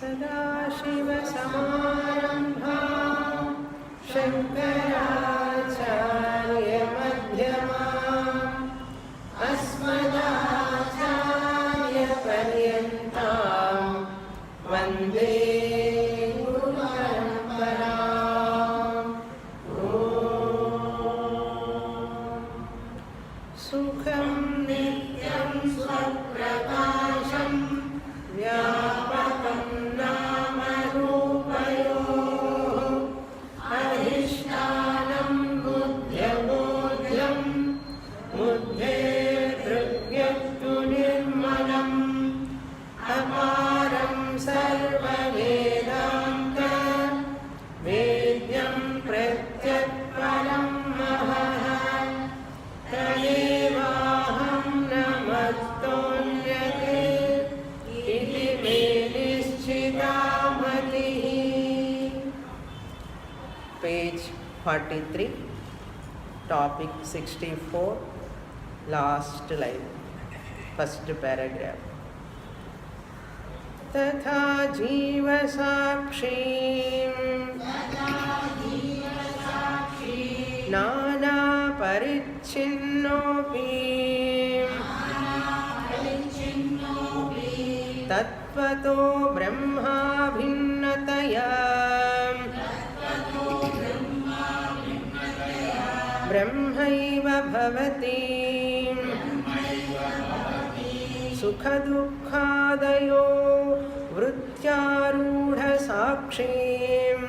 सदाशिवसमारम्भां शङ्कराचार्यमध्यमाम् अस्मदाचार्यपर्यन्तां वन्दे गुरुपरम्पराम्। सुखं नित्यं स्वप्रकाशं व्यापकं नामरूपयोः अधिष्ठानं बुद्ध्यबोध्यं बुद्धेर्दृग्यस्तु निर्मलम् अपारं सर्ववेदान्त वेद्यं प्रत्यक्परं महः तदेवाहं नमस्तोऽन्यते इति मे निश्चिता मतिः। Page 43, topic 64, last line, first paragraph. तथा जीवसाक्षीं नानापरिच्छिन्नोऽपि तत्त्वतो ब्रह्मा भिन्नतया ब्रह्मैव भवति सुखदुःखादयो वृत्त्यारूढसाक्षीं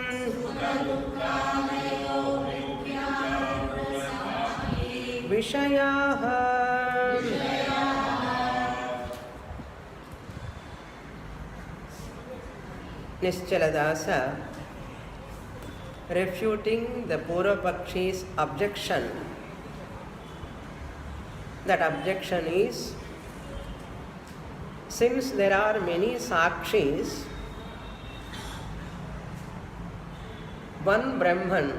विषयाः Nischalādasa, refuting the Purvapakshi's objection. That objection is, since there are many Sakshis, one Brahman,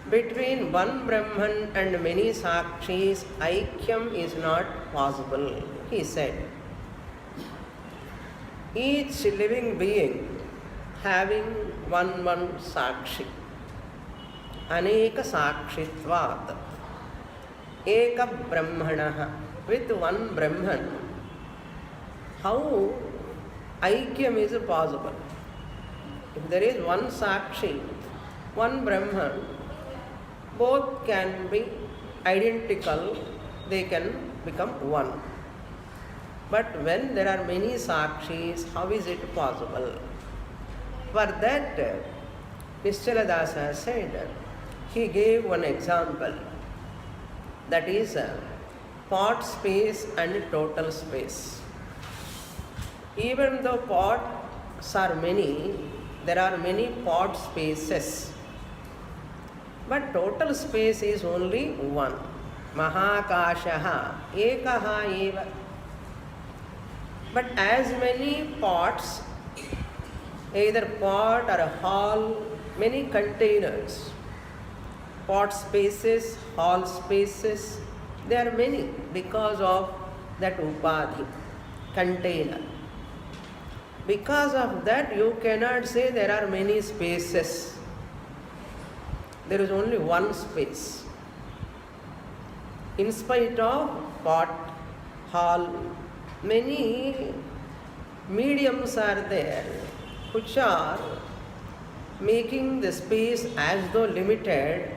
between one Brahman and many Sakshis, Aikyam is not possible, he said. Each living being having one Sakshi, Aneka Sakshitvat, Eka Brahmanaha, with one Brahman, how Aikyam is possible? If there is one Sakshi, one Brahman, both can be identical, they can become one. But when there are many Sakshis, how is it possible? For that, Nischalādasa said, he gave one example, that is pot space and total space. Even though pots are many, there are many pot spaces, but total space is only one. Mahākāshaha ekaha eva. But as many pots, either pot or a hall, many containers, pot spaces, hall spaces, they are many because of that upadhi, container. Because of that, you cannot say there are many spaces. There is only one space. In spite of pot, hall, many mediums are there which are making the space as though limited,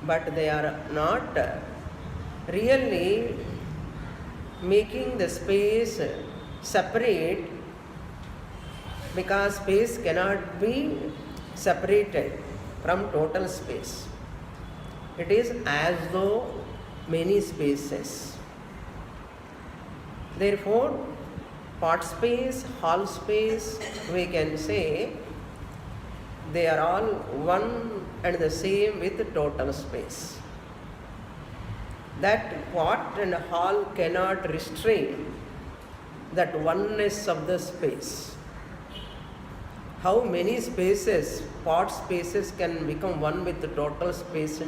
but they are not really making the space separate, because space cannot be separated from total space. It is as though many spaces. Therefore, pot space, hall space, we can say they are all one and the same with total space. That pot and hall cannot restrain that oneness of the space. How many spaces, pot spaces can become one with the total space?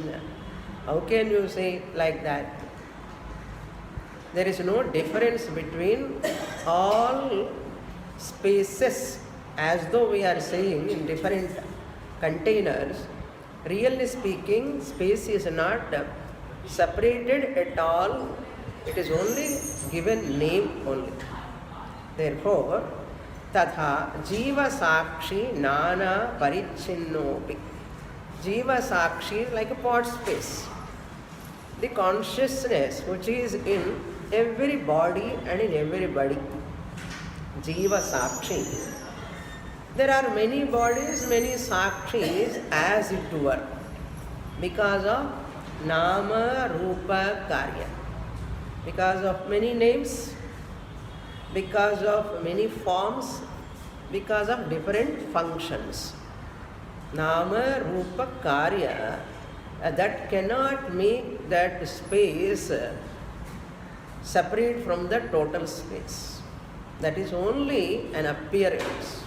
How can you say like that? There is no difference between all spaces as though we are saying in different containers. Really speaking, space is not separated at all. It is only given name only. Therefore, tatha jiva sakshi nana parichinnopi. Jiva sakshi is like a pot space. The consciousness which is in every body and in everybody. Jiva sakshi. There are many bodies, many sakshis as it were, because of nama, rupa, karya. Because of many names, because of many forms, because of different functions. Nama, rupa, karya, that cannot make that space separate from the total space. That is only an appearance.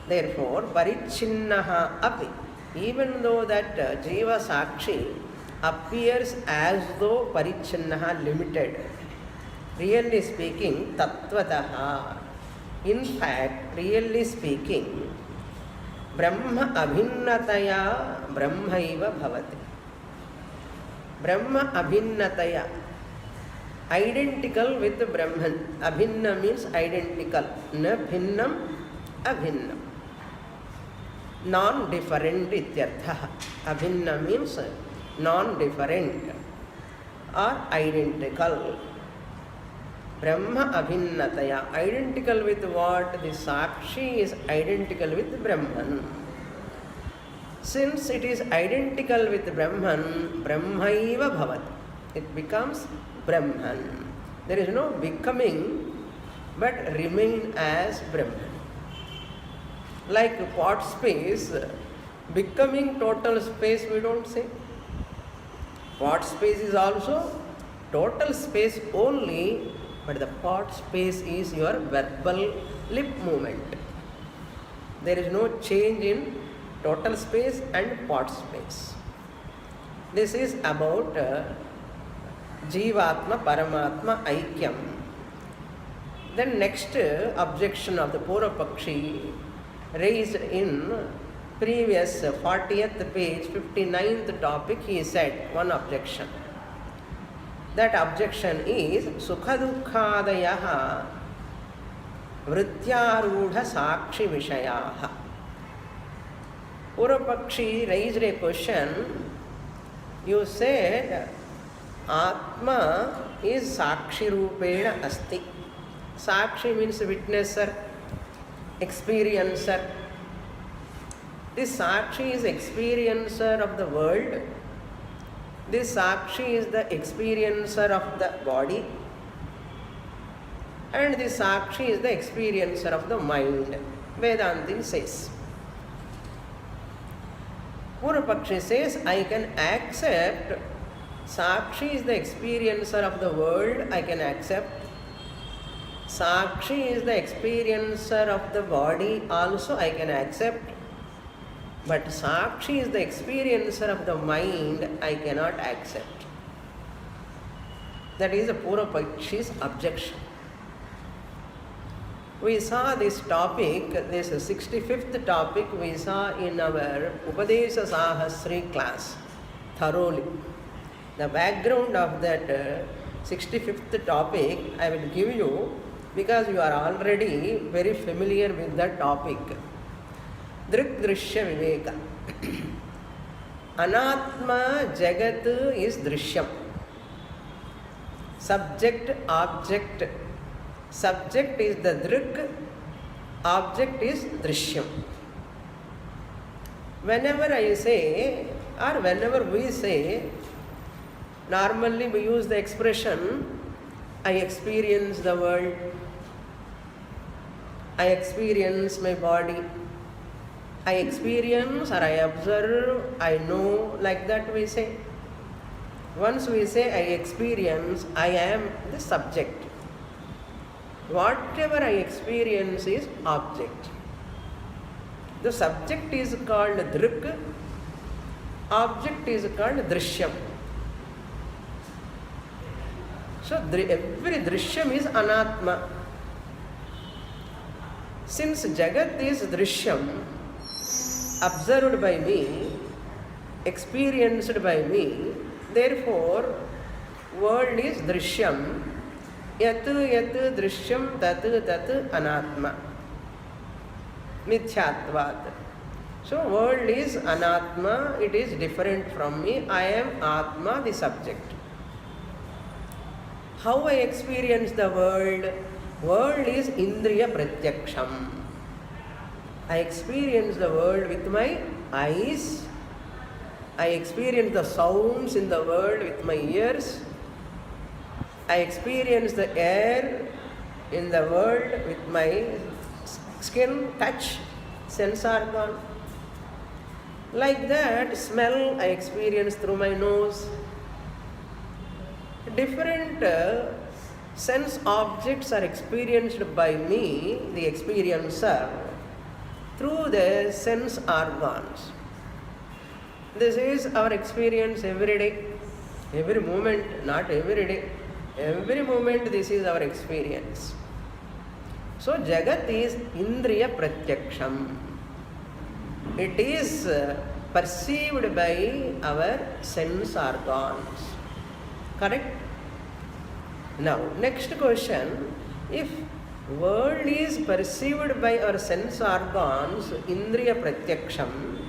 Therefore, parichinnaha api, even though that jiva sakshi appears as though parichinnaha limited, really speaking, tattvataha, in fact, really speaking, Brahma abhinnataya Brahmaiva bhavati. Brahma abhinnataya, identical with Brahman. Abhinna means identical. Na bhinnam, abhinnam. Non-different ityartha. Abhinna means non-different or identical. Brahma abhinnataya, identical with what? The Sakshi is identical with Brahman. Since it is identical with Brahman, Brahmaiva bhavat, it becomes Brahman. There is no becoming, but remain as Brahman. Like pot space, becoming total space we don't say. Pot space is also total space only, but the pot space is your verbal lip movement. There is no change in total space and pot space. This is about Jivatma Paramatma Aikyam. Then next objection of the Purvapakshi raised in previous 40th page, 59th topic, he said one objection. That objection is Sukhadukhadayaha Vrityarudha Sakshi Vishayaha. Purvapakshi raised a question. You said Atma is Sakshi Rupena Asti. Sakshi means witnesser, experiencer. This Sakshi is experiencer of the world. This Sakshi is the experiencer of the body. And this Sakshi is the experiencer of the mind. Vedānta says. Purvapakshi says, I can accept Sakshi is the experiencer of the world, I can accept. Sakshi is the experiencer of the body, also I can accept. But Sakshi is the experiencer of the mind, I cannot accept. That is a Purvapakshi's objection. We saw this topic, this 65th topic, we saw in our Upadesha Sahasri class thoroughly. The background of that 65th topic I will give you because you are already very familiar with that topic. Drik Drishya Viveka. Anatma Jagat is Drishyam. Subject, object. Subject is the Drik, object is Drishyam. Whenever I say, or whenever we say, normally we use the expression, I experience the world, I experience my body, I experience or I observe, I know, like that we say. Once we say I experience, I am the subject. Whatever I experience is object. The subject is called Drik, object is called Drishyam. So every Drishyam is Anatma. Since Jagat is Drishyam, observed by me, experienced by me, therefore world is Drishyam. Yat yat Drishyam tat tat anatma. Mithyatvat. So world is anatma, it is different from me. I am Atma, the subject. How I experience the world? World is Indriya Pratyaksham. I experience the world with my eyes. I experience the sounds in the world with my ears. I experience the air in the world with my skin, touch, sense organ. Like that, smell I experience through my nose. Different sense objects are experienced by me, the experiencer, through the sense organs. This is our experience every day, every moment, not every day. Every moment this is our experience. So Jagat is Indriya Pratyaksham. It is perceived by our sense organs. Correct? Now, next question. If world is perceived by our sense organs, Indriya Pratyaksham,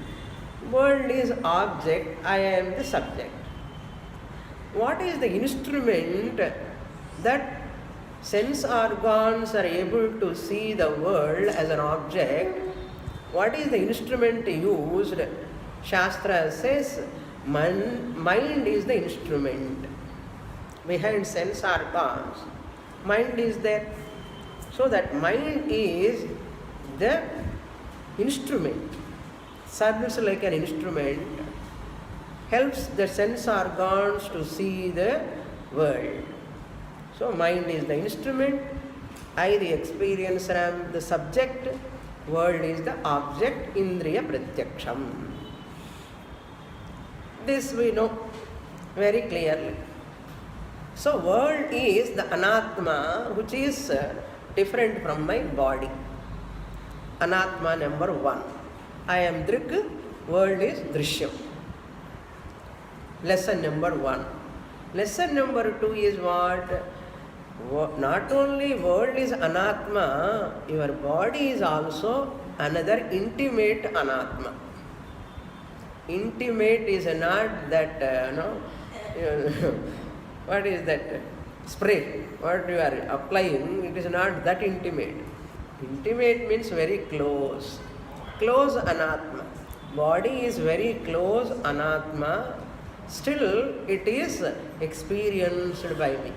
world is object, I am the subject. What is the instrument that sense organs are able to see the world as an object? What is the instrument used? Shastra says mind is the instrument. Behind sense organs, mind is there. So that mind is the instrument. Serves like an instrument, helps the sense organs to see the world. So mind is the instrument, I the experiencer am the subject, world is the object, Indriya Pratyaksham. This we know very clearly. So world is the anatma, which is different from my body. Anatma number 1. I am Drik, world is Drishyam. Lesson number 1. Lesson number 2 is what? Not only world is anatma, your body is also another intimate anatma. Intimate is not that, what is that spray, what you are applying, it is not that intimate. Intimate means very close. Close anatma. Body is very close anatma, still it is experienced by me.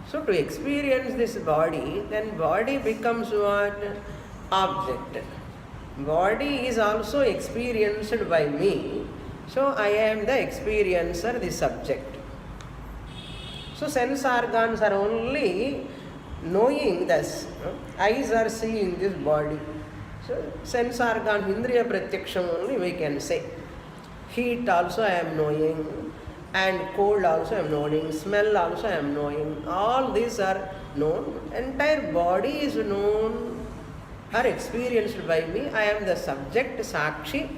So to experience this body, then body becomes what? Object. Body is also experienced by me, so I am the experiencer, the subject. So sense organs are only knowing this. Eyes are seeing this body. So sense organ, Indriya Pratyaksham only we can say. Heat also I am knowing, and cold also I am knowing, smell also I am knowing. All these are known. Entire body is known or experienced by me. I am the subject, Sakshi.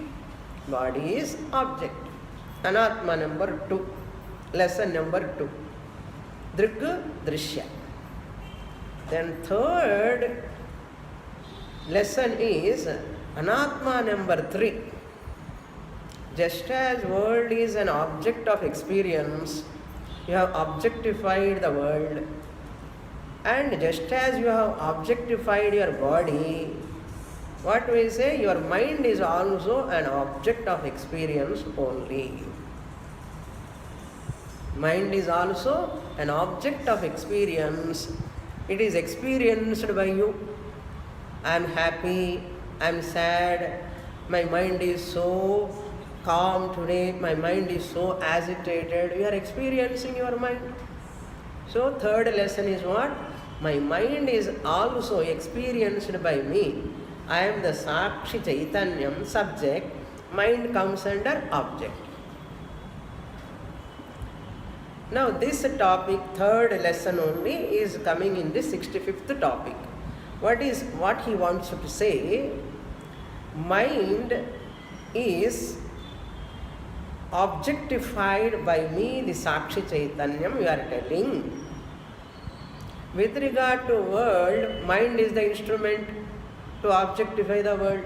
Body is object. Anatma number 2. Lesson number 2. Drik, Drishya. Then third lesson is Anatma number 3. Just as world is an object of experience, you have objectified the world. And just as you have objectified your body, what we say, your mind is also an object of experience only. Mind is also an object of experience. It is experienced by you. I am happy, I am sad, my mind is so calm today, my mind is so agitated. You are experiencing your mind. So third lesson is what? My mind is also experienced by me. I am the Sakshi Chaitanyam, subject. Mind comes under object. Now this topic, third lesson only, is coming in the 65th topic. What he wants to say? Mind is objectified by me, the Sakshi Chaitanyam, you are telling. With regard to world, mind is the instrument to objectify the world.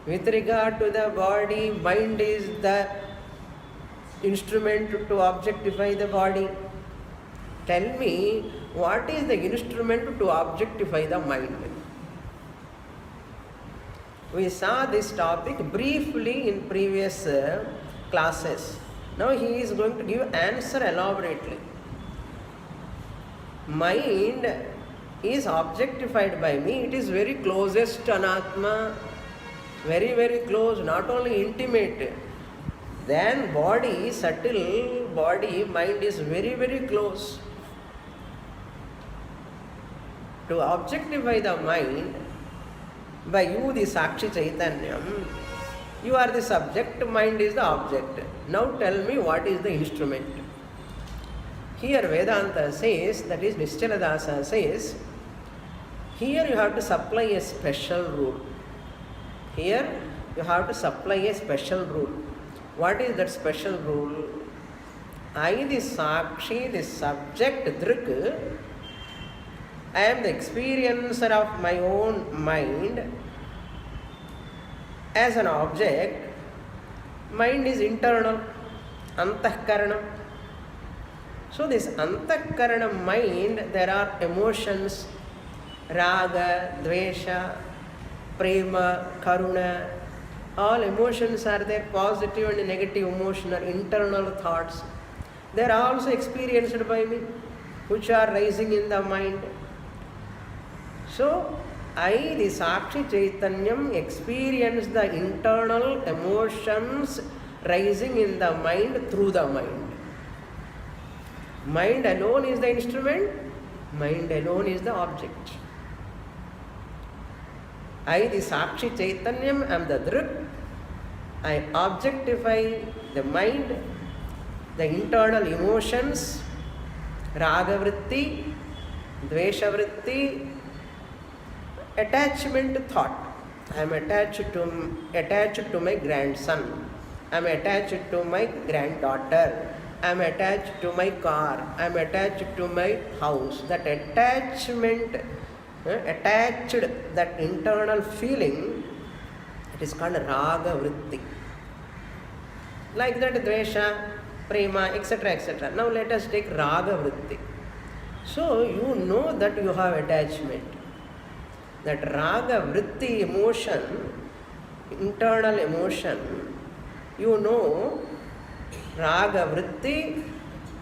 With regard to the body, mind is the instrument to objectify the body. Tell me, what is the instrument to objectify the mind? We saw this topic briefly in previous classes. Now he is going to give answer elaborately. Mind is objectified by me. It is very closest to Anatma, very, very close, not only intimate. Then body, subtle body, mind is very, very close. To objectify the mind, by you the Sakshi Chaitanyam, you are the subject, mind is the object. Now tell me what is the instrument. Here Vedānta says, that is Nischala says, here you have to supply a special rule. Here you have to supply a special rule. What is that special rule? I, the Sakshi, the subject, Drik, I am the experiencer of my own mind. As an object, mind is internal, antahkarana. So this antahkarana mind, there are emotions, raga, dvesha, prema, karuna. All emotions are there, positive and negative emotion or internal thoughts. They are also experienced by me, which are rising in the mind. So, I, the Sakshi Chaitanyam, experience the internal emotions rising in the mind through the mind. Mind alone is the instrument, mind alone is the object. I, the Sakshi Chaitanyam, am the Drik. I objectify the mind, the internal emotions, raga vritti, dvesha vritti, attachment thought. I am attached to my grandson. I am attached to my granddaughter. I am attached to my car. I am attached to my house. That attachment, attached, that internal feeling, it is called raga vritti. Like that dvesha, prema, etc., etc. Now let us take raga vritti. So you know that you have attachment. That raga vritti emotion, internal emotion, you know raga vritti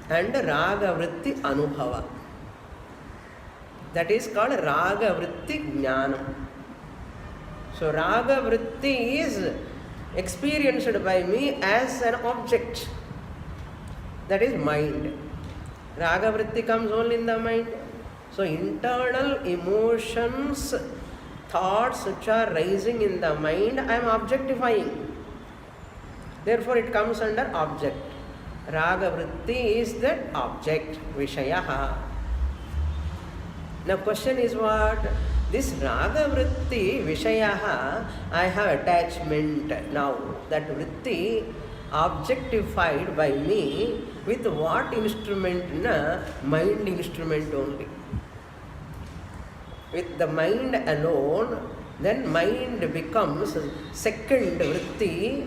and raga vritti anubhava. That is called raga vritti jnana. So raga vritti is experienced by me as an object. That is mind. Raga vritti comes only in the mind. So internal emotions, thoughts which are rising in the mind, I am objectifying. Therefore it comes under object. Raga vritti is that object, Vishayaha. Now question is what? This raga vritti, Vishayaha, I have attachment now. That vritti objectified by me with what instrument? Na mind instrument only. With the mind alone, then mind becomes second vritti,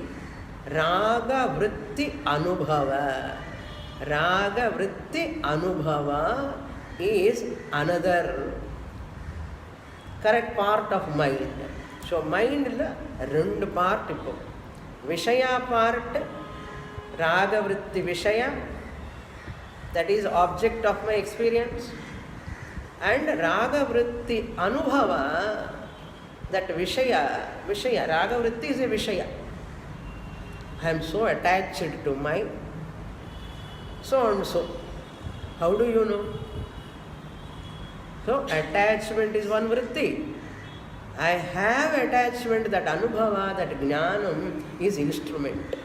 raga vritti anubhava. Raga vritti anubhava is another correct part of mind. So mind la rendu part ipo. Vishaya part, raga vritti vishaya, that is object of my experience. And raga vritti anubhava, that vishaya, raga vritti is a vishaya. I am so attached to my so and so. How do you know? So attachment is one vritti. I have attachment, that anubhava, that jnanam is instrument.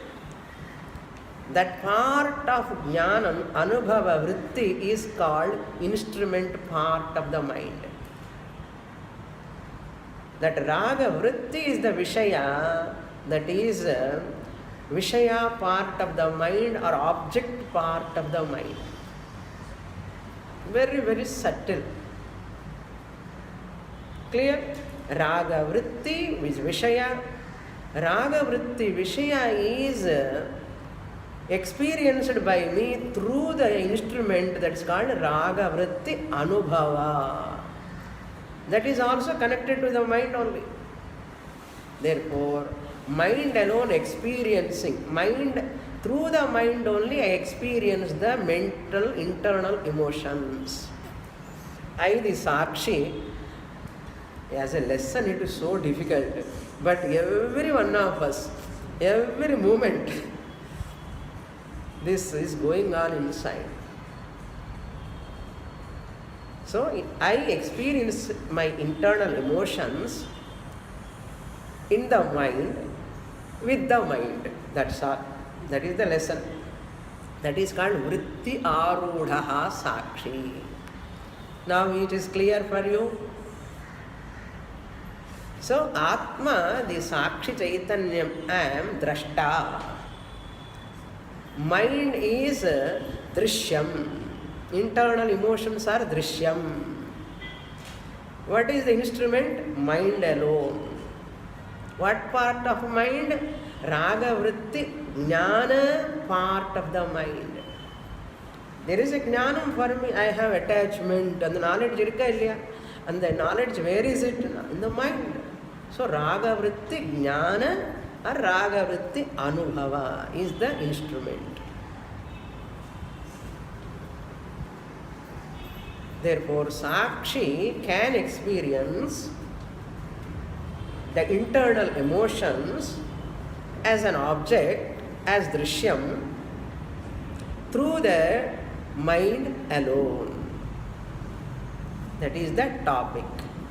That part of jnanam, anubhava vritti, is called instrument part of the mind. That raga vritti is the Vishaya, that is Vishaya part of the mind or object part of the mind. Very, very subtle. Clear? Raga vritti is Vishaya. Raga vritti Vishaya is experienced by me through the instrument that is called raga vritti anubhava. That is also connected to the mind only. Therefore, mind alone experiencing, mind, through the mind only I experience the mental internal emotions. I, the Sakshi, as a lesson it is so difficult, but every one of us, every moment, this is going on inside. So I experience my internal emotions in the mind, with the mind. That's all. That is the lesson. That is called vritti arudhaha sakshi. Now it is clear for you. So Atma, the Sakshi Chaitanyam, I am drashta. Mind is drishyam. Internal emotions are drishyam. What is the instrument? Mind alone. What part of mind? Raga vritti Jnana part of the mind. There is a Jnanam for me. I have attachment and the knowledge irukka illaya. And the knowledge, where is it? In the mind. So Raga vritti Jnana or Raga vritti Anubhava is the instrument. Therefore, Sakshi can experience the internal emotions as an object, as drishyam, through the mind alone. That is the topic.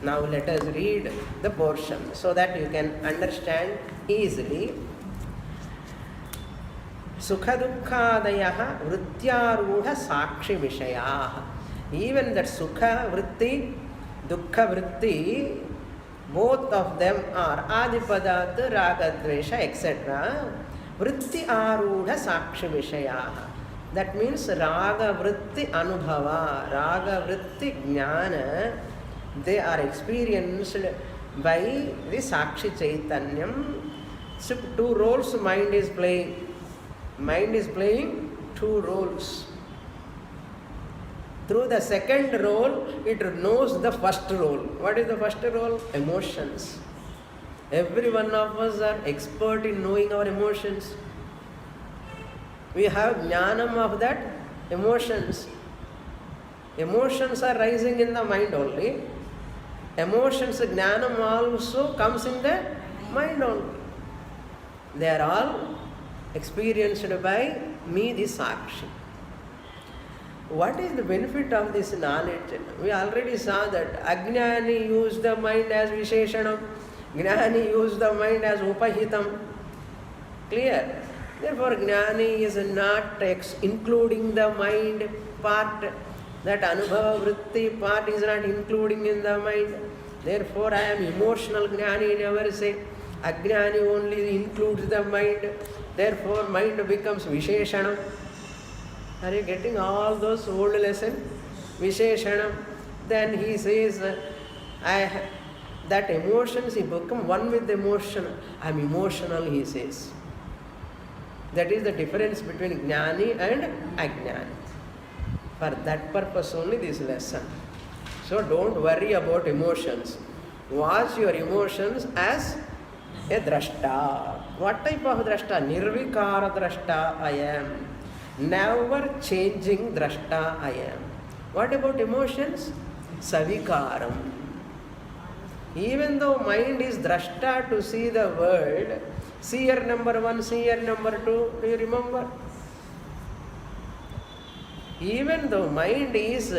Now let us read the portion so that you can understand easily. Sukha dukkhadayaha vrittyaruha sakshi vishayaha. Even that sukha vritti, dukkha vritti, both of them are adipadat, ragadvesha, etc. Vritti arudha sakshi vishayaha. That means raga vritti anubhava, raga vritti jnana, they are experienced by the Sakshi Chaitanyam. So two roles mind is playing. Mind is playing two roles. Through the second role, it knows the first role. What is the first role? Emotions. Every one of us are expert in knowing our emotions. We have jnanam of that emotions. Emotions are rising in the mind only. Emotions, jnanam also comes in the mind only. They are all experienced by me, the Sakshi. What is the benefit of this knowledge? We already saw that Ajnani used the mind as Visheshanam, Jnani used the mind as Upahitam. Clear? Therefore, Jnani is not including the mind part. That Anubhava Vritti part is not including in the mind. Therefore, I am emotional Jnani, never say. Ajnani only includes the mind. Therefore, mind becomes Visheshanam. Are you getting all those old lessons? Visheshanam. Then he says, that emotions, he become one with the emotion. I am emotional, he says. That is the difference between Jnani and Ajnani. For that purpose only this lesson. So don't worry about emotions. Watch your emotions as a drashta. What type of drashta? Nirvikara drashta I am. Never changing drashta I am. What about emotions? Savikaram. Even though mind is drashta to see the world, seer number 1, seer number 2, do you remember? Even though mind is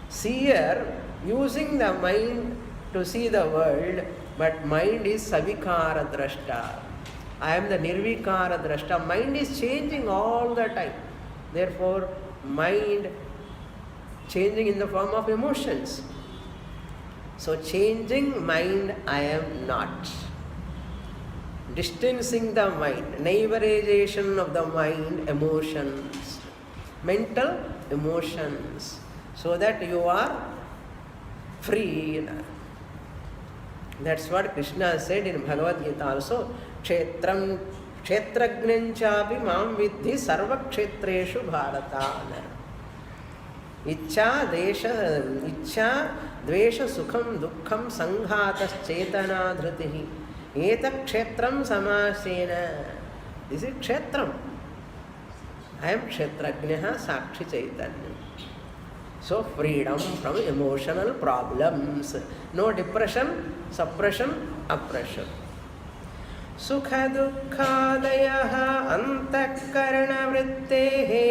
seer, using the mind to see the world, but mind is savikara drashta. I am the nirvikara drashta. Mind is changing all the time. Therefore, mind changing in the form of emotions. So changing mind I am not. Distancing the mind, neighborization of the mind, emotions, mental emotions, so that you are free. That's what Krishna said in Bhagavadgītā also. Kshetram kshetrajñaṁ māṁ vidhi sarva kshetreshu bharata. Ichcha dvesha sukham dukkham sanghatas chetana dhritihi etak kshetram samasena. This is kshetram. I am kshetrajñah sakshi chaitanya. So freedom from emotional problems. No depression, suppression, oppression. Sukha dukkhadayah antakarana vrittehe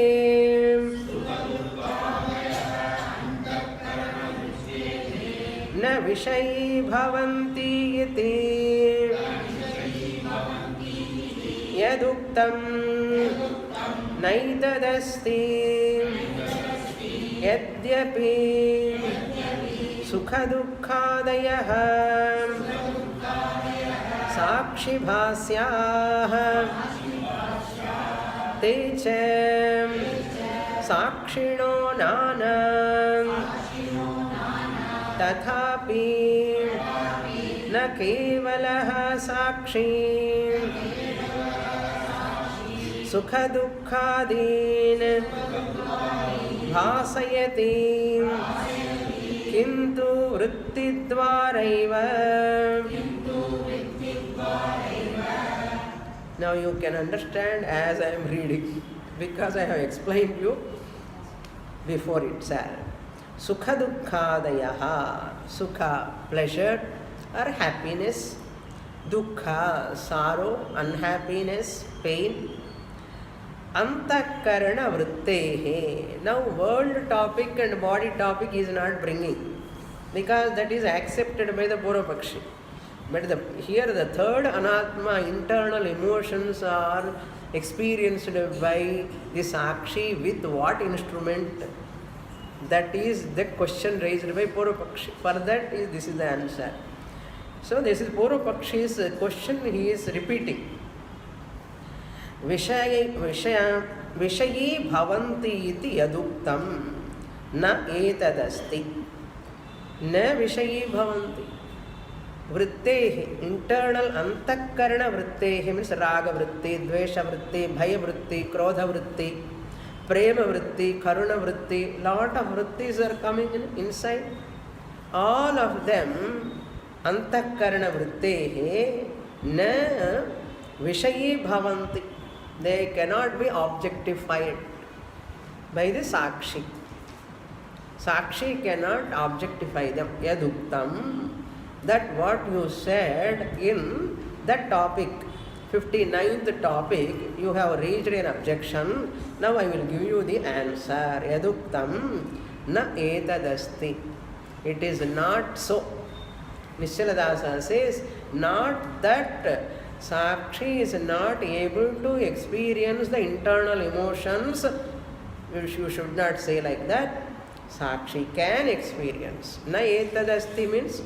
na vishayi bhavanti iti yaduktam naitadasti yadyapi sukha dukkhadayah sakshi bhasyah te cha sakshino nānam tathapi na kevalah sakshi sukha dukkhadin bhasayati kintu vrittidvaraiva. Now you can understand as I am reading, because I have explained you before itself. Sukha dukkhadayaha. Sukha, pleasure or happiness. Dukkha, sorrow, unhappiness, pain. Antakarana vrittehe. Now world topic and body topic is not bringing, because that is accepted by the Purvapakshi. But here the third anatma, internal emotions, are experienced by the sakshi with what instrument? That is the question raised by Purvapakshi. For that this is the answer. So this is Purvapakshi's question, he is repeating. Vishayi bhavanti iti yaduktam na etadasti. Na vishayi bhavanti. Vrittehi, internal antakarana vrittehi means raga vritti, dvesha vritti, bhaya vritti, krodha vritti, prema vritti, karuna vritti. Lot of vrittis are coming inside. All of them antakarana vrittehi na vishayi bhavanti. They cannot be objectified by the sakshi. Sakshi cannot objectify them. Yaduktam. That what you said in that topic, 59th topic, you have raised an objection. Now I will give you the answer. Yaduktam na etadasti. It is not so. Nishaladasa says, not that Sakshi is not able to experience the internal emotions. You should not say like that. Sakshi can experience. Na etadasti means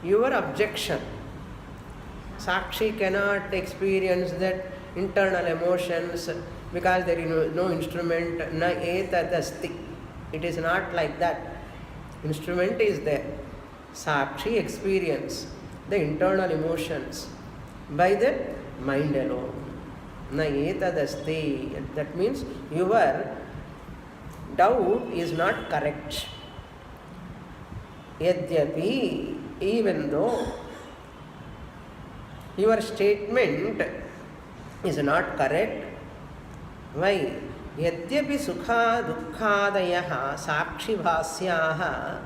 your objection. Sakshi cannot experience that internal emotions because there is no instrument. Na etadasti. It is not like that. Instrument is there. Sakshi experience the internal emotions by the mind alone. Na etadasti. That means your doubt is not correct. Yadyapi, even though your statement is not correct. Why? Yadyapi sukha dukkhadayaha sakshi bhasyaha.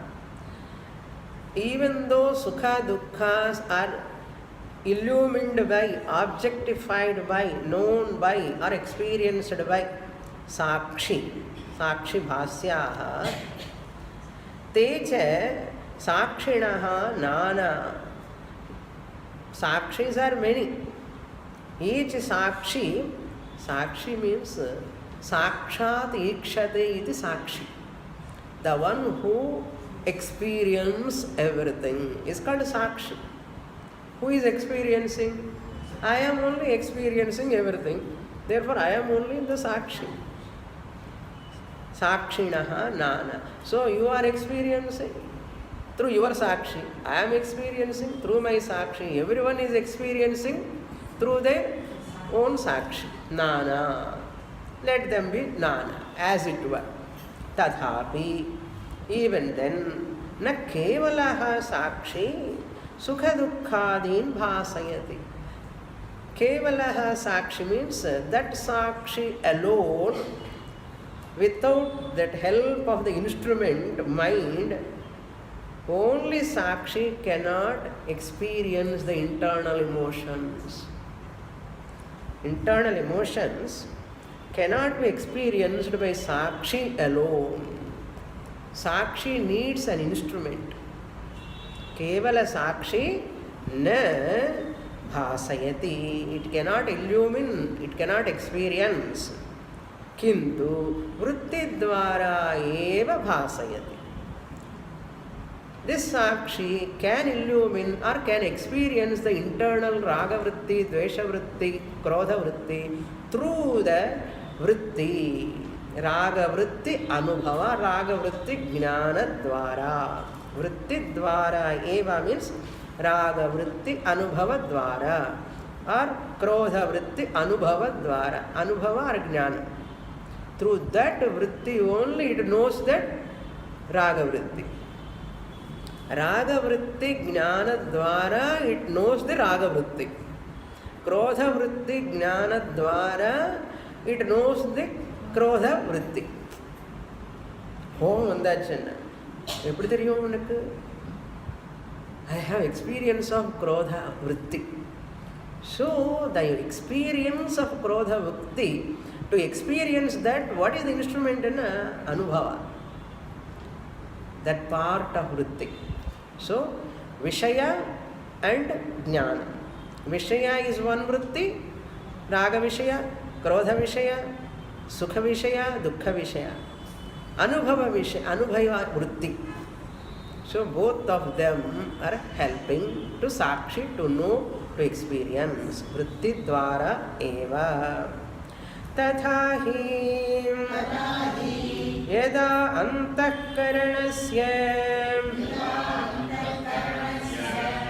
Even though sukha dukkhas are illumined by, objectified by, known by or experienced by sakshi, sakshi bhasyaha, te cha sakshinaha nana. Sakshis are many. Each sakshi, sakshi means sakshat ikshate iti sakshi. The one who experience everything is called Sakshi. Who is experiencing? I am only experiencing everything. Therefore, I am only the Sakshi. Sakshinaha Nana. So, you are experiencing through your Sakshi. I am experiencing through my Sakshi. Everyone is experiencing through their own Sakshi. Nana. Let them be Nana, as it were. Tadhapi. Even then, na kevalaha Sakshi sukha dukkhadin bhasayati. Kevalaha Sakshi means that Sakshi alone, without that help of the instrument, mind, only Sakshi cannot experience the internal emotions. Internal emotions cannot be experienced by Sakshi alone. Sakshi needs an instrument. Kevala Sakshi na bhasayati. It cannot illumine, it cannot experience. Kintu vritti dvara eva bhasayati. This Sakshi can illumine or can experience the internal raga vritti, dvesha vritti, krodha vritti through the vritti. Raga vritti anubhava, raga vritti jnana dvara. Vritti dvara eva means raga vritti anubhava dvara or krodha vritti anubhava dvara. Anubhava or jnana. Through that vritti only it knows that raga vritti. Raga vritti jnana dvara it knows the raga vritti. Krodha vritti jnana dvara it knows the krodha vritti. Home vandachana. Eppadi theriyum unakku? I have experience of krodha vritti. So the experience of krodha vritti, to experience that, what is the instrument in anubhava? That part of vritti. So Vishaya and Jnana. Vishaya is one vritti, Raga Vishaya, Krodha Vishaya, Sukha Vishaya, Dukkha Vishaya. Anubhava Vishaya, Anubhava vritti. So both of them are helping to Sakshi to know, to experience. Vritti dvara eva. Tathahi yada antakaranasya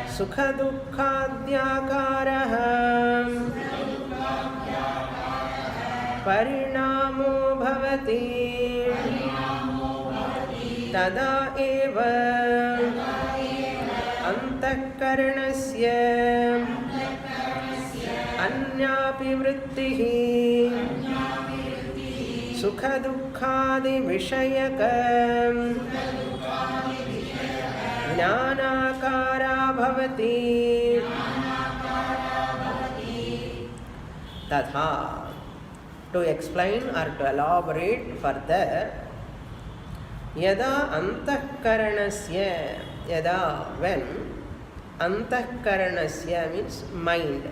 sukha dukkhadhyakaraha parinamo bhavati tada eva antakaranasya अन्यापि वृत्तिः सुख दुःखादि विषयक ज्ञानाकारा भवति तथा. To explain or to elaborate further, yada antakaranasya, yada when, antakaranasya means mind.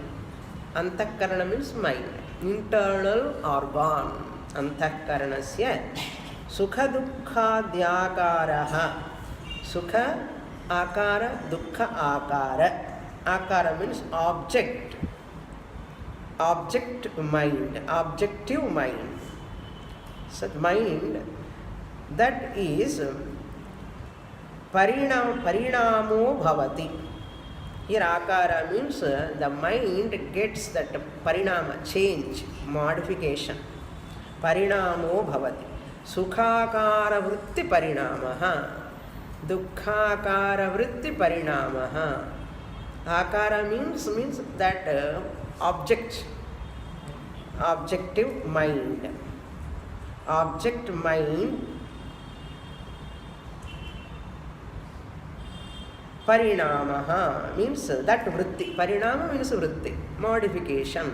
Antakarana means mind, internal organ. Antakaranasya sukha dukkha dhyakaraha. Sukha akara, dukkha akara. Akara means object. Object mind, objective mind. So mind that is parinamo bhavati. Here akara means the mind gets that parinama, change, modification. Parinamo bhavati. Sukhakara vritti parinamaha. Dukkhakara vritti parinamaha. Akara means that object, objective mind. Object mind. Parinamaha means that vritti. Parinama means vritti, modification.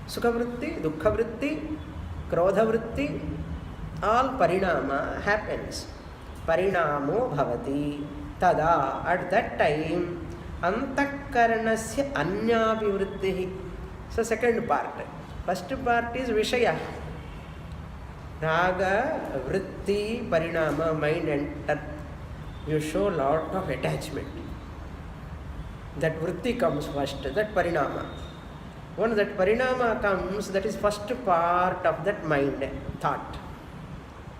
Sukha vritti, dukkha vritti, krodha vritti, all parinama happens. Parinamo bhavati. Tada, at that time, antakaranasya anyapi vrittihi. So second part. First part is Vishaya. Raga, vritti, parinama, mind enter. you show lot of attachment. That vritti comes first, that parinama. Once that parinama comes, that is first part of that mind, thought.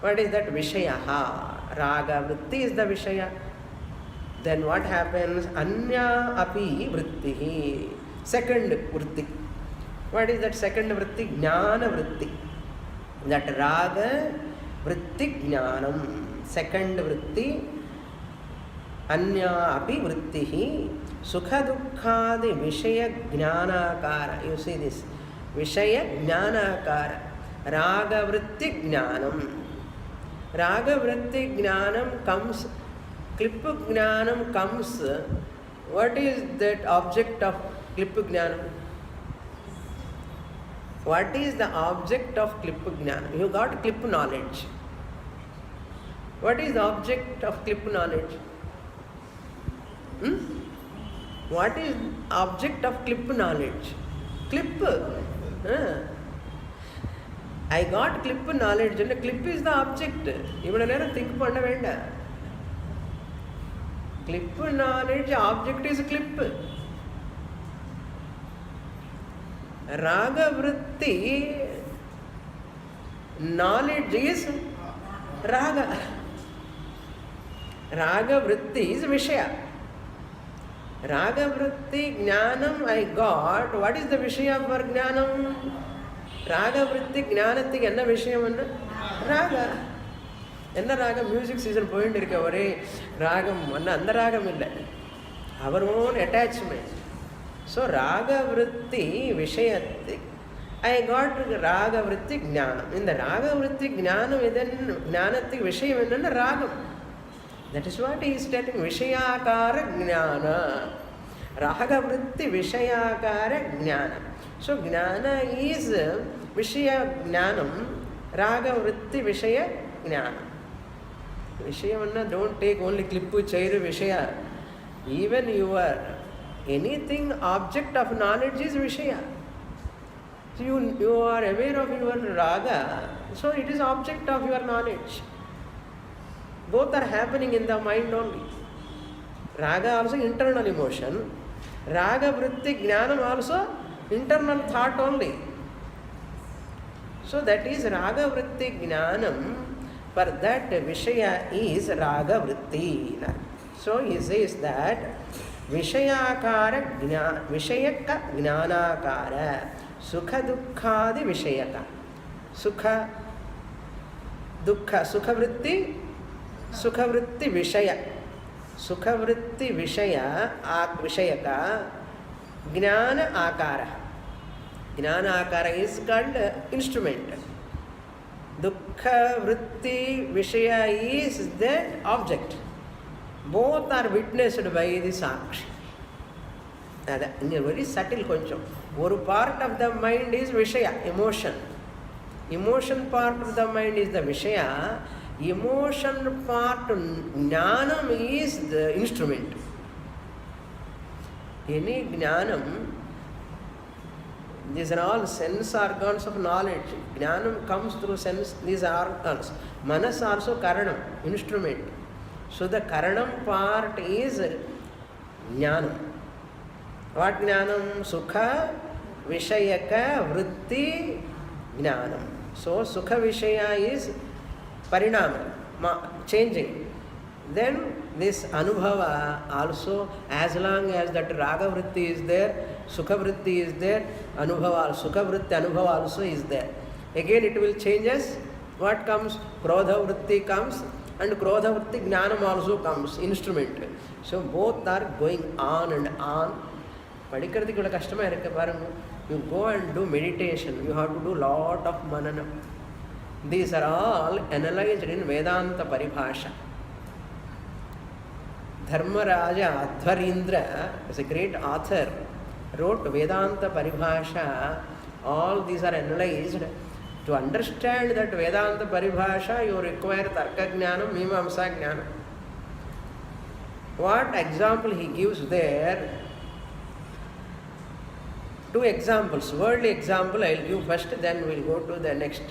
What is that? Vishayaha. Raga vritti is the Vishaya. Then what happens? Anya api vrittihi. Second vritti. What is that second vritti? Jnana vritti. That raga vritti jnanam. Second vritti. Anya api vrittihi. Sukha dukkhadi vishaya jnanakara. You see this. Vishaya jnanakara. Raga vritti jnanam. Raga vritti jnanam comes, klippa jnanam comes. What is that object of klippa jnanam? What is the object of klippa jnanam? You got klippa knowledge. What is the object of klippa knowledge? What is object of klippa knowledge? Klippa. I got clip knowledge, and clip is the object. Even I think panna venda. Clip knowledge, object is clip. Raga vritti, knowledge is raga. Raga vritti is vishaya. Raga vritti jnanam I got. What is the vishaya for jnanam? Raga vritti jnanathukku enna vishayam enna? Raga. Enna raga music season point irukku ore ragam enna andha ragam illa. Our own attachment. So raga vritti vishayathik. I got raga vritti jnanam. In the raga vritti jnanam then jnanathik vishayam enna ragam. That is what he is telling. Vishayakara jnana. Raga vritti vishayakara jnana. So jnana is vishaya jnanam, raga vritti vishaya jnana. Vishaya don't take only klippu chairu vishaya. Even your anything object of knowledge is vishaya. So you are aware of your raga, so it is object of your knowledge. Both are happening in the mind only. Raga also internal emotion. Raga vritti jnanam also internal thought only. So that is raga vritti jnanam. For that vishaya is raga vritti. So he says that vishayakara vishayaka jnanakara sukha dukkhadi vishayaka. Sukha dukkha sukha vritti vishaya. Sukha vritti vishaya vishayaka jnana akara. Jnana akara is called instrument. Dukkha vritti vishaya is the object. Both are witnessed by the Sakshi. Very subtle koncham. One part of the mind is vishaya, emotion. Emotion part of the mind is the vishaya. Emotion part, jnanam is the instrument. Any jnanam, these are all sense organs of knowledge. Jnanam comes through sense, these organs. Manas also karanam, instrument. So the karanam part is jnanam. What jnanam? Sukha vishayaka vritti jnanam. So sukha vishaya is parinama, changing. Then this anubhava also, as long as that raga vritti is there, sukha vritti is there, anubhava, sukha vritti anubhava also is there. Again it will change us. What comes? Krodha vritti comes, and krodha vritti jnanam also comes, instrument. So both are going on and on. Padikkaradhukku ivla kashtama irukku parunga. You go and do meditation. You have to do lot of manana. These are all analyzed in Vedānta paribhasha. Dharmaraja Advarindra is a great author, wrote Vedānta paribhasha. All these are analyzed. To understand that Vedānta paribhasha, you require Tarka Jnana, Mīmāṃsā Jnana. What example he gives there? Two examples, worldly example I will give first, then we will go to the next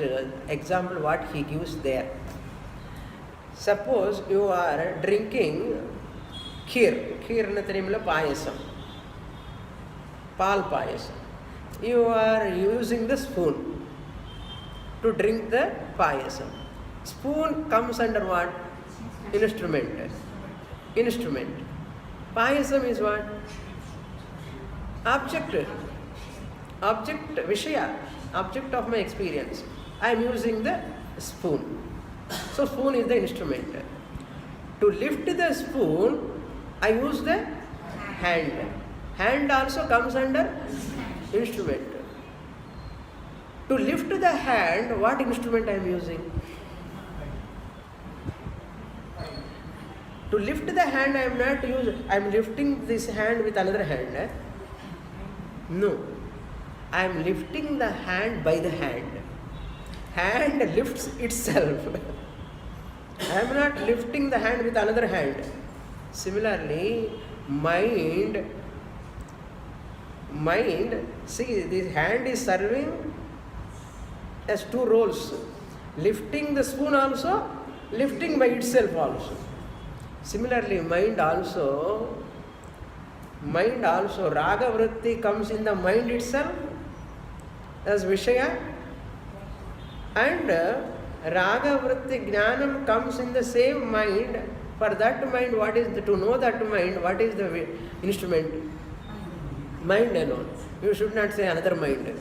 example what he gives there. Suppose you are drinking kheer. Kheer na theriyumla payasam. Pal payasam. You are using the spoon to drink the payasam. Spoon comes under what? Instrument. Instrument. Payasam is what? Object. Object, Vishaya. Object of my experience. I am using the spoon. So spoon is the instrument. To lift the spoon, I use the hand. Hand also comes under instrument. To lift the hand, what instrument I am using? To lift the hand, I am not using. I am lifting this hand with another hand. No. I am lifting the hand by the hand. Hand lifts itself. I am not lifting the hand with another hand. Similarly, mind, see, this hand is serving as two roles. Lifting the spoon also, lifting by itself also. Similarly, mind also, raga vritti comes in the mind itself as Vishaya, and raga vritti jnanam comes in the same mind. For that mind, what is to know that mind, what is the instrument? Mind alone. You should not say another mind.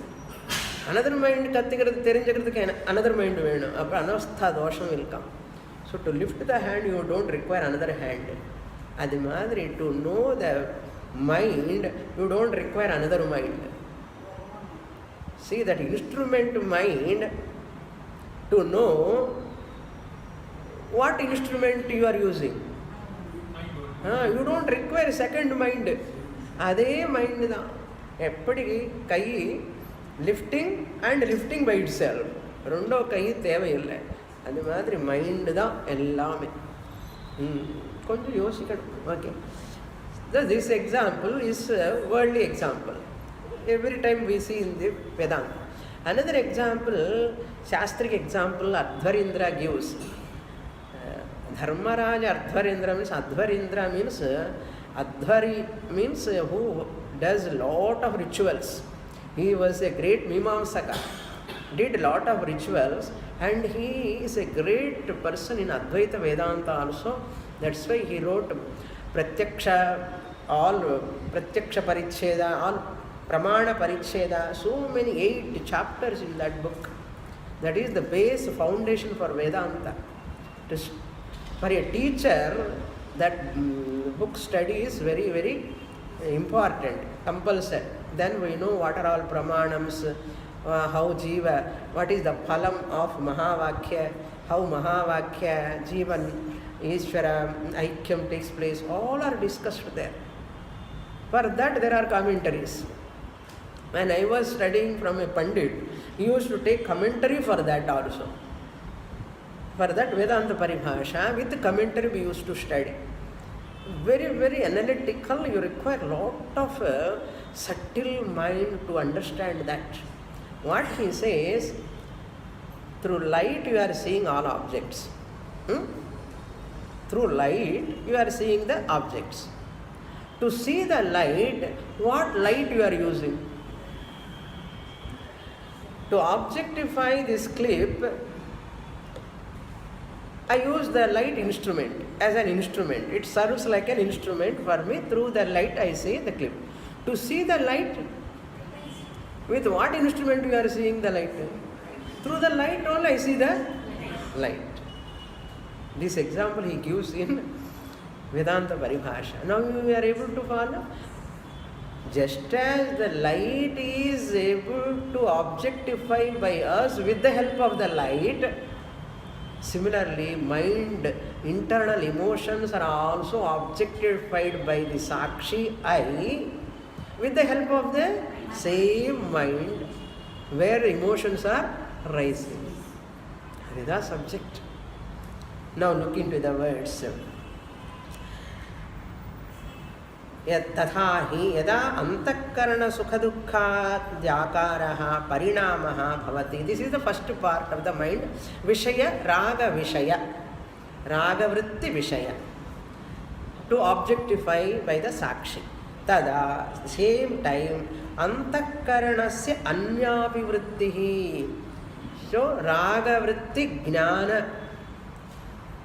Another mind, another mind, anavastha dosham will come. So to lift the hand, you don't require another hand. Adi madri, to know the mind, you don't require another mind. See, that instrument mind, to know what instrument you are using. You don't require second mind. Adhe mind da. Eppadi kai lifting and lifting by itself. Rondo kai theva illa. Adi madri mind da ellame. Konju yosikadu. Okay. This example is a worldly example. Every time we see in the Vedanta. Another example, Shastric example, Advarindra gives. Dharmaraja Advarindra means Advari means who does a lot of rituals. He was a great Mīmāṃsaka, did a lot of rituals, and he is a great person in Advaita Vedanta also. That's why he wrote Pratyaksha Paricheda, all Pramana Paricheda, so many 8 chapters in that book. That is the base foundation for Vedanta. For a teacher, that book study is very, very important, compulsory. Then we know what are all pramanams, how jiva, what is the phalam of Mahavakya, how Mahavakya, Jivan, Ishvara, Aikyam takes place, all are discussed there. For that there are commentaries. When I was studying from a Pandit, he used to take commentary for that also. For that Vedanta Paribhasha, with the commentary we used to study. Very, very analytical, you require a lot of subtle mind to understand that. What he says, through light you are seeing all objects. Through light you are seeing the objects. To see the light, what light you are using? To objectify this clip, I use the light instrument as an instrument. It serves like an instrument for me. Through the light I see the clip. To see the light, with what instrument you are seeing the light? Through the light only I see the light. This example he gives in Vedanta Paribhasha. Now you are able to follow? Just as the light is able to objectify by us with the help of the light, similarly mind, internal emotions are also objectified by the Sakshi I with the help of the same mind where emotions are rising. That is the subject. Now look into the words. तथा हि यदा अंतःकरण सुख दुःखाद्याकारः परिणामः भवति. This is the first part of the mind. Vishaya, raga vishaya. Ragavritti Vishaya, to objectify by the Sakshi. Tada, same time, Antakaranasya Anyapi Vrittihi. So, Ragavritti Jnana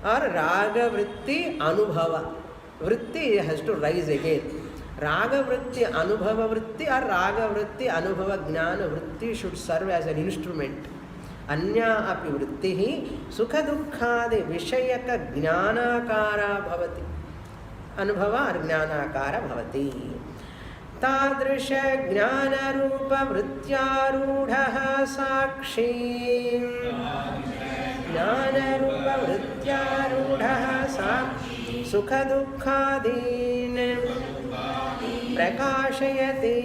or Ragavritti Anubhava. Vritti has to rise again. Ragavritti Anubhava Vritti or Ragavritti Anubhava Jnana Vritti should serve as an instrument. Anya api vrittihi sukha dukkhadi vishayaka jnanakara bhavati. Anubhava or jnanakara bhavati. Tadrisha jnana rupa vrityarudhaha sakshi. Jnana rupa vrityarudhaha sakshi. Sukha dukkhadin prakashayati.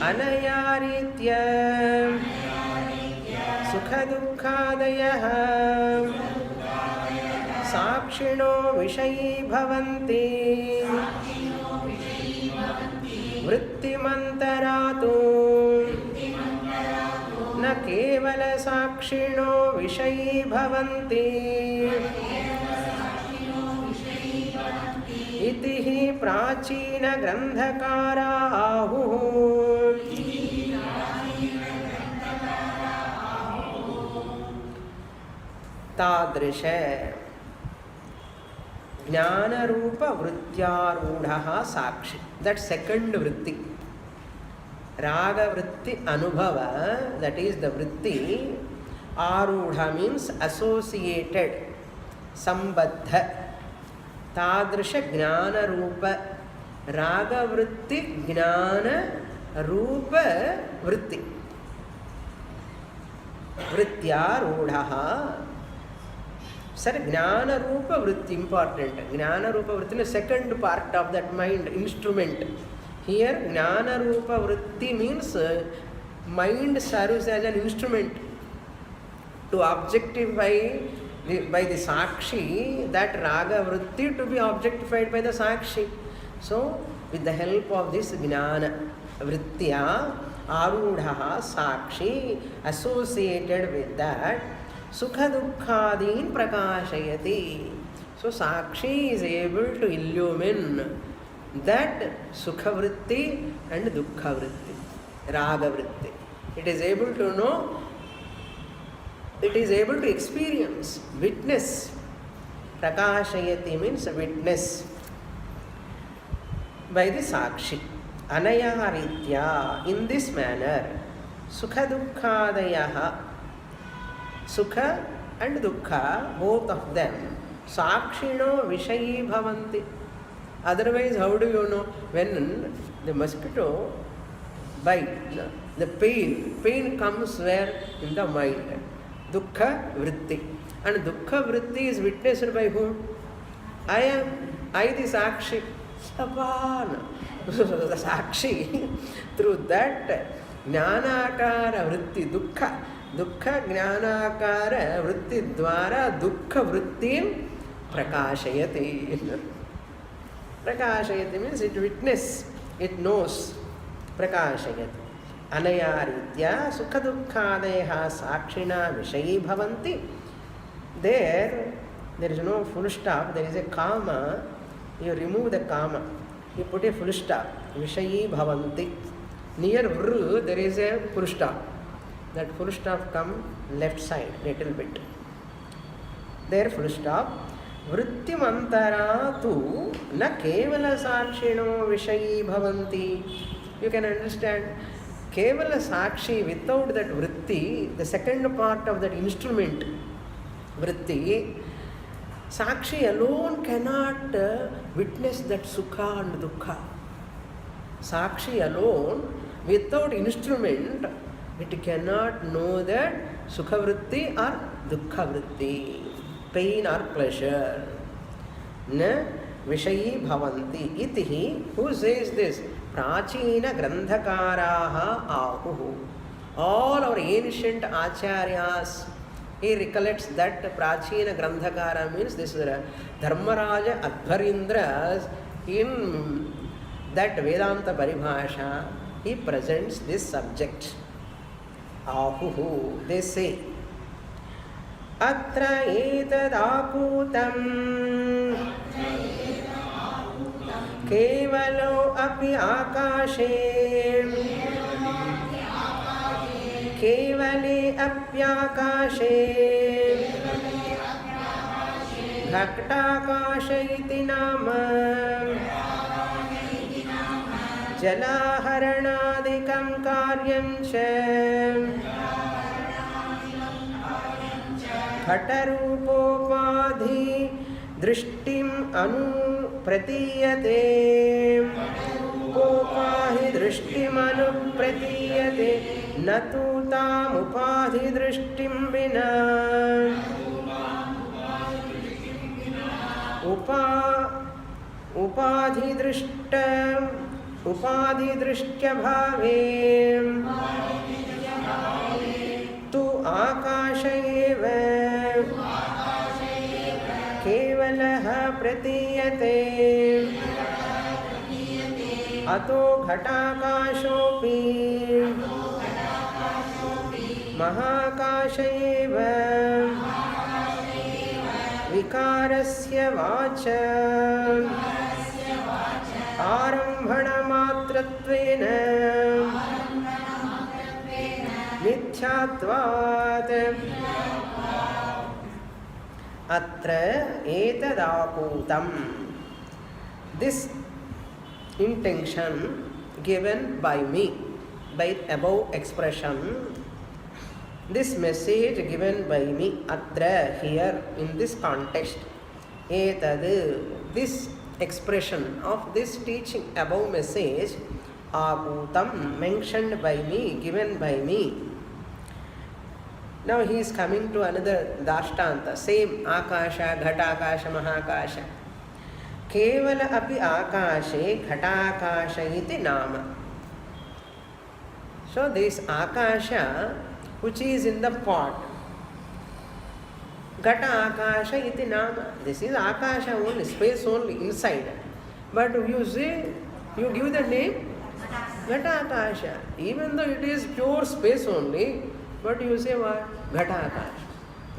Anayaritya Sukha dukkhadayah Sakshino vishayi bhavanti Vrittimantaratu Na kevala sakshino vishayi bhavanti Itihi prachina grandhakara ahuhu Tadrisha Jnana Rupa Vrityarudhaha Sakshi. That's second vritti. Raga vritti Anubhava, that is the vritti. Arudha means associated. Sambadha. Tadrisha Jnana Rupa. Raga vritti Jnana Rupa vritti. Vrityarudhaha. Sir, Jnana Rupa Vritti, important. Jnana Rupa Vritti is the second part of that mind, instrument. Here, Jnana Rupa Vritti means mind serves as an instrument to objectify by the Sakshi, that Raga Vritti to be objectified by the Sakshi. So, with the help of this Jnana Vrittya, Arudhaha Sakshi, associated with that, Sukha dukkhadin prakashayati. So Sakshi is able to illumine that Sukha vritti and Dukkha vritti, Raga vritti. It is able to know, it is able to experience, witness. Prakashayati means witness by the Sakshi. Anaya haritya, in this manner, Sukha dukkhadayaha, Sukha and Dukkha, both of them, Sakshino Vishayi Bhavanti. Otherwise, how do you know? When the mosquito bites, the pain comes where? In the mind. Dukkha Vritti. And Dukkha Vritti is witnessed by whom? I the Sakshi. Sapan. The Sakshi, through that Jnanakara Vritti, Dukkha. Dukkha Jnanakara Vritti Dvara Dukkha Vrittim Prakashayati. Prakashayati means it witness, it knows. Prakashayati. Anayaritya Sukha Dukkhadeha Sakshina Vishayi Bhavanti. There is no full stop, there is a comma. You remove the comma, you put a full stop. Vishayi Bhavanti. Near Vru there is a full stop. That full stop come left side little bit. There full stop. Vrittimantara tu na kevala sakshino vishayi bhavanti. You can understand. Kevala sakshi, without that vritti, the second part of that instrument, vritti, sakshi alone cannot witness that sukha and dukkha. Sakshi alone, without instrument, it cannot know that sukha vritti or dukkha vritti, pain or pleasure. Na vishayi bhavanti. Itihi, who says this? Prachina grandhakaraha ahuhu. All our ancient ācaryas, he recollects that Prachina grandhakara means this is Dharmaraja Advarindras. In that Vedānta paribhasha, he presents this subject. Ahuhu, they say. Atra etadakutam kevalo api akashe kevale apyakashe घटाकाश इति नाम जलाहरणादिकं कार्यं च घटरूपोपाधि दृष्टिम् अनुप्रतीयते उपाधि दृष्टिमनुप्रतीयते न तु तामुपाधि दृष्टिं विना उपाधिदृष्ट्यभावे तु आकाश एव केवलः प्रतीयते अतो घटाकाशोऽपि महाकाश एव विकारस्य वाच आरम्भणमात्रत्वेन मिथ्यात्वात् अत्र एतदापूतम्. This intention given by me, by above expression, this message given by me, atra, here, in this context, etad, this expression of this teaching, above message, aputam, mentioned by me, given by me. Now he is coming to another dashtanta, same akasha, ghatakasha, mahakasha. Kevala api akashe ghatakasha iti nama. So this akasha, which is in the pot, Gata Akasha iti nama. This is Akasha only, space only, inside. But you say, you give the name Gata Akasha. Even though it is pure space only, but you say what? Gata Akasha.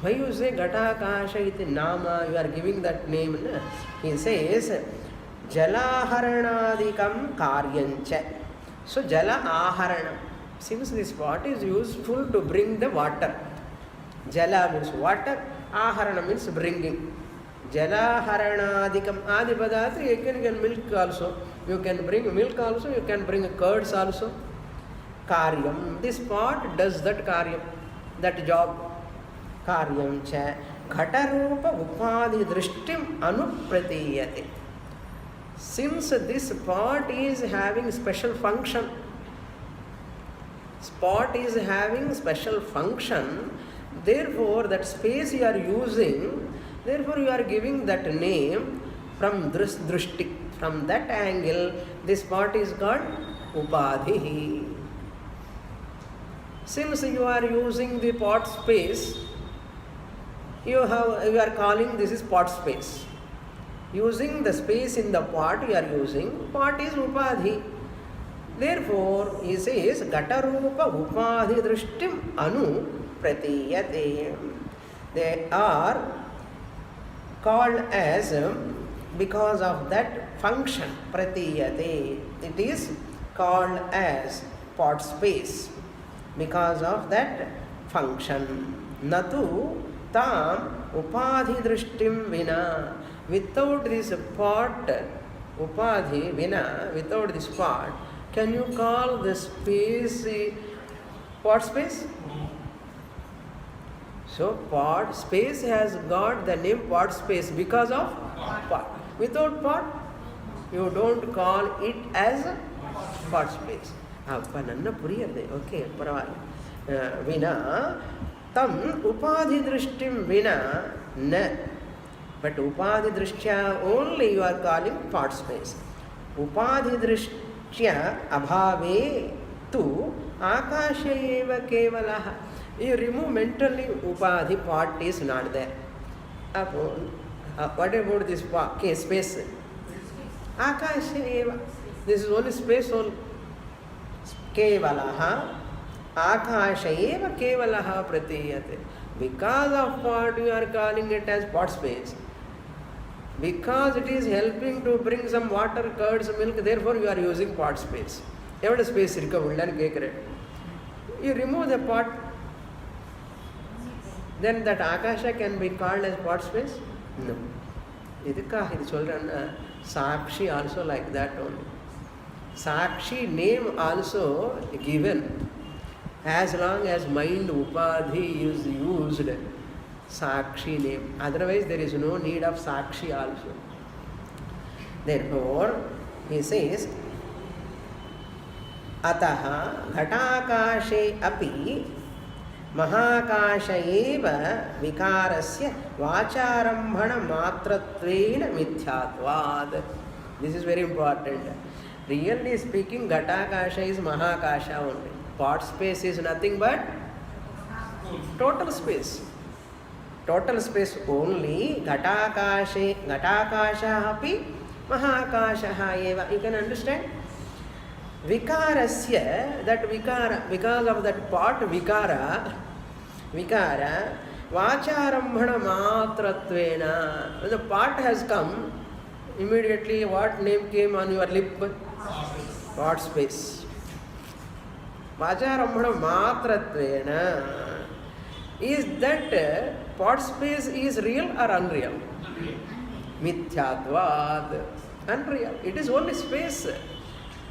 Why you say Gata Akasha iti nama? You are giving that name. Na? He says, Jalaharanadikam karyancha. So Jala Aharanam. Since this pot is useful to bring the water. Jala means water, Aharana means bringing. Jala Haranadikam Adipadatra, you can get milk also. You can bring milk also, you can bring curds also. Karyam, this pot does that karyam, that job. Karyam cha Ghatarupa Upadhi Drishtim Anupratiyate. Since this pot is having special function, spot is having special function, therefore that space you are using, therefore you are giving that name from drishti. From that angle, this spot is called upadhi. Since you are using the pot space, you are calling this is pot space. Using the space in the pot you are using, pot is upadhi. Therefore, he says, Gatarupa Upadhi Drishtim Anu Pratiyate. They are called as, because of that function, Pratiyate. It is called as pot space, because of that function. Natu Tam Upadhi Drishtim Vina. Without this pot, Upadhi Vina, without this pot, can you call the space pot space? So pot space has got the name pot space because of pot. Without pot, you don't call it as pot space. Appananna puriyade. Okay, paravali. Vina tam upadhi drishtim vina na. But upadhi drishtya only you are calling pot space. Upadhi drishtya abhave tu akasha eva kevalaha. You remove mentally upadhi, pot is not there. What about this space? Akasha eva. This is only space only. Kevalaha. Akasha eva kevalaha pratiyate. Because of what you are calling it as pot space, because it is helping to bring some water, curds, milk, therefore you are using pot space. Every space recovered. You remove the pot, then that Akasha can be called as pot space? No. Sakshi also like that only. Sakshi name also given as long as mind upadhi is used. Sakshi name. Otherwise there is no need of Sakshi also. Therefore, he says, Ataha ghatakashe api mahakasha eva vikarasya vacharambhana matratvena mithyatvad. This is very important. Really speaking, ghatakasha is mahakasha only. Pot space is nothing but total space. Total space only. Ghatakasha api mahakasha eva. You can understand? Vikarasya, that vikara, because of that pot vikara, vacharambhana matratvena. When the pot has come, immediately what name came on your lip? Pot space. Vacharambhana matratvena. Is that pot space is real or unreal? Mithyatvad. Unreal. It is only space.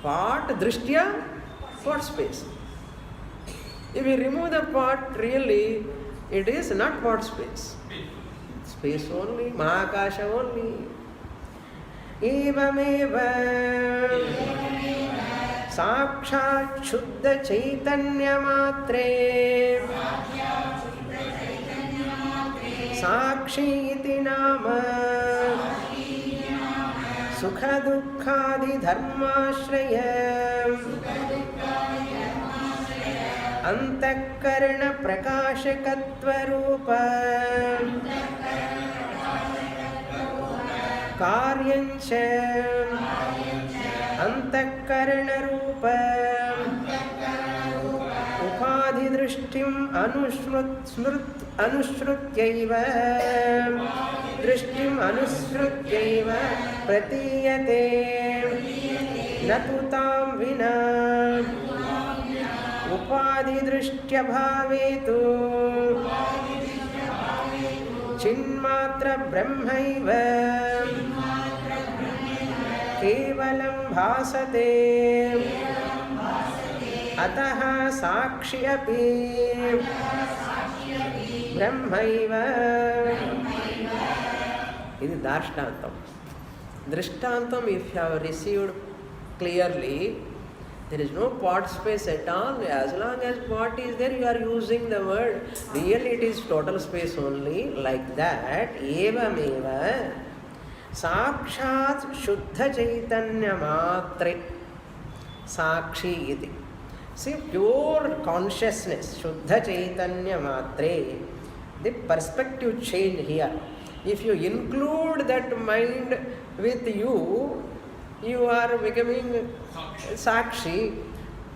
Pot drishtya, pot space. If we remove the pot, really, it is not pot space. Space only, mahakasha only. Evameva sakshat shuddha chaitanya matre sakshi iti nama Sukha dukkhadi dharmashraya antakarana prakashakatva rupa karyancha antakarana rupa upadhi drishtim anushrutyaiva drishtim anushrutyaiva pratiyate natu tam vina upadhi drishtya bhavetu chinmatra brahmaiva kevalam bhasate ataha sakshi api brahmaiva. This is Darshtantam. Drishtantam, if you have received clearly, there is no pot space at all. As long as pot is there, you are using the word. Really, it is total space only. Like that, evameva sakshat shuddha chaitanya matre sakshi iti. See, pure consciousness, shuddha chaitanya matre. The perspective change here. If you include that mind with you, you are becoming Sakshi.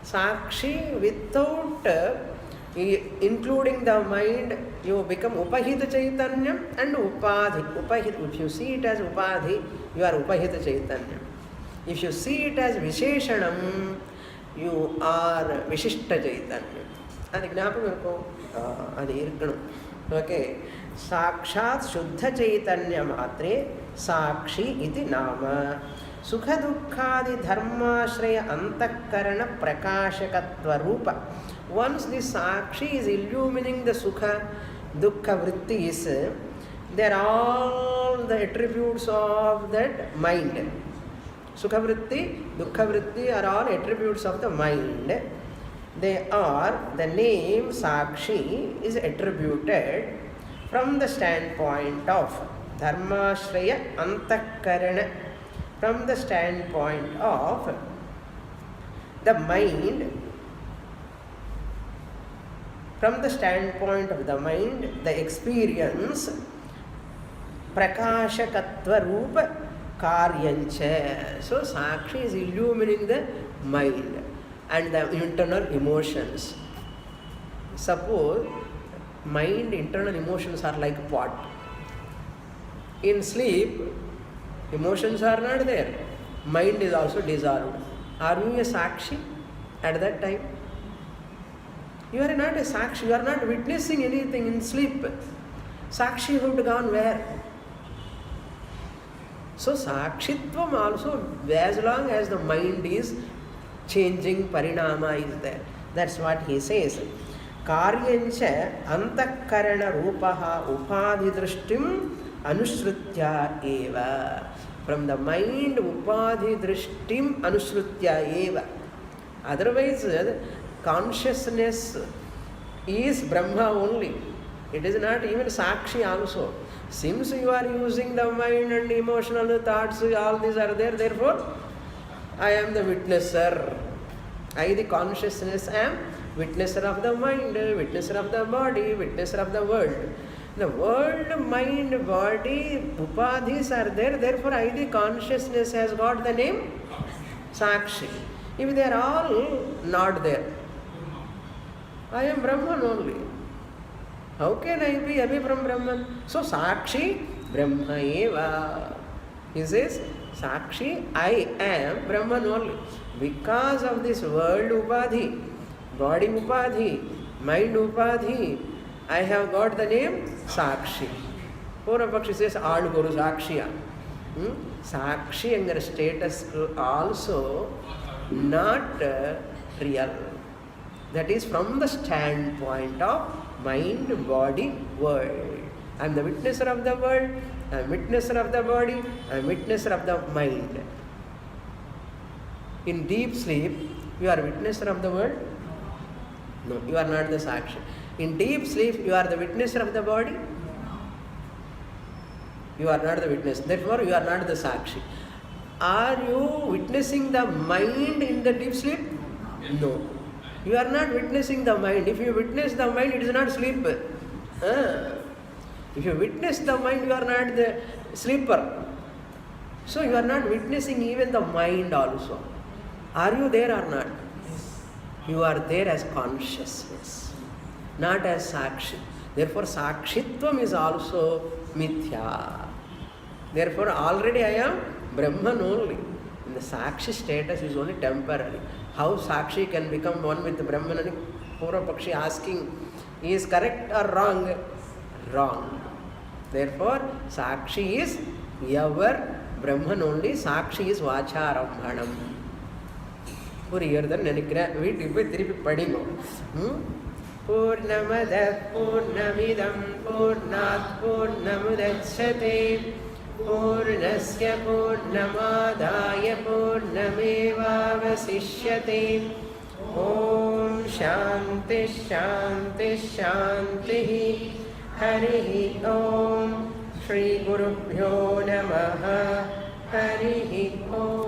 Sakshi without including the mind, you become Upahita Chaitanyam and Upadhi. Upahita, if you see it as Upadhi, you are Upahita Chaitanyam. If you see it as Visheshanam, you are Vishishta Chaitanyam. Adi gnapam adi irkanu. Okay. Sakshat Shuddha Chaitanya Matre Sakshi iti nama Sukha Dukkhadi Dharmashraya Antakarana Prakashakatva Rupa. Once the Sakshi is illumining the Sukha Dukkha Vrittis, they are all the attributes of that mind. Sukha Vritti, Dukkha Vritti are all attributes of the mind. They are, the name Sakshi is attributed from the standpoint of Dharmashraya Antakarana, from the standpoint of the mind, from the standpoint of the mind, the experience, Prakashakatva Rupa Karyancha. So Sakshi is illumining the mind and the internal emotions. Suppose mind, internal emotions are like pot. In sleep, emotions are not there. Mind is also dissolved. Are you a Sakshi at that time? You are not a Sakshi. You are not witnessing anything in sleep. Sakshi would gone where? So Sakshitvam also, as long as the mind is changing, Parinama is there. That's what he says. Karyancha antakarana rupaha upadhidrishtim anushrutya eva. From the mind, upadhidrishtim anushrutya eva. Otherwise, consciousness is Brahma only. It is not even Sakshi also. Since you are using the mind and emotional thoughts, all these are there, therefore, I am the witnesser. I, the consciousness, am witnesser of the mind, witnesser of the body, witnesser of the world. The world, mind, body, upadhis are there, therefore I, the consciousness, has got the name Sakshi. If they are all not there, I am Brahman only. How can I be away from Brahman? So Sakshi Brahma eva. He says, Sakshi, I am Brahman only. Because of this world upadhi, body upadhi, mind upadhi, I have got the name Sakshi. Purapakshi says, All Guru Sakshiya. Sakshi and status also not real. That is from the standpoint of mind, body, world. I am the witnesser of the world, I am witnesser of the body, I am witnesser of the mind. In deep sleep, you are witnesser of the world? No, you are not the Sakshi. In deep sleep, you are the witnesser of the body? You are not the witness. Therefore, you are not the Sakshi. Are you witnessing the mind in the deep sleep? No. You are not witnessing the mind. If you witness the mind, it is not sleep. If you witness the mind, you are not the sleeper. So you are not witnessing even the mind also. Are you there or not? You are there as consciousness, not as Sakshi. Therefore, Sakshitvam is also Mithya. Therefore, already I am Brahman only. And the Sakshi status is only temporary. How Sakshi can become one with the Brahman? And Purapakshi asking, is correct or wrong? Wrong. Therefore, Sakshi is ever Brahman only. Sakshi is Vacharambhanam. புரியுறதுன்னு நினைக்கிறேன். வீட்டுக்கு போய் திருப்பி படிங்க. பூர்ணமத பூர்ணமிதம் பூர்ணாத் பூர்ணமுதச்யதே பூர்ணஸ்ய பூர்ணமாதாய பூர்ணமேவாவசிஷ்யதே. ஓம் சாந்தி சாந்தி சாந்தி. ஹரி ஓம். ஸ்ரீ குருப்யோ நமः. ஹரி ஓம்.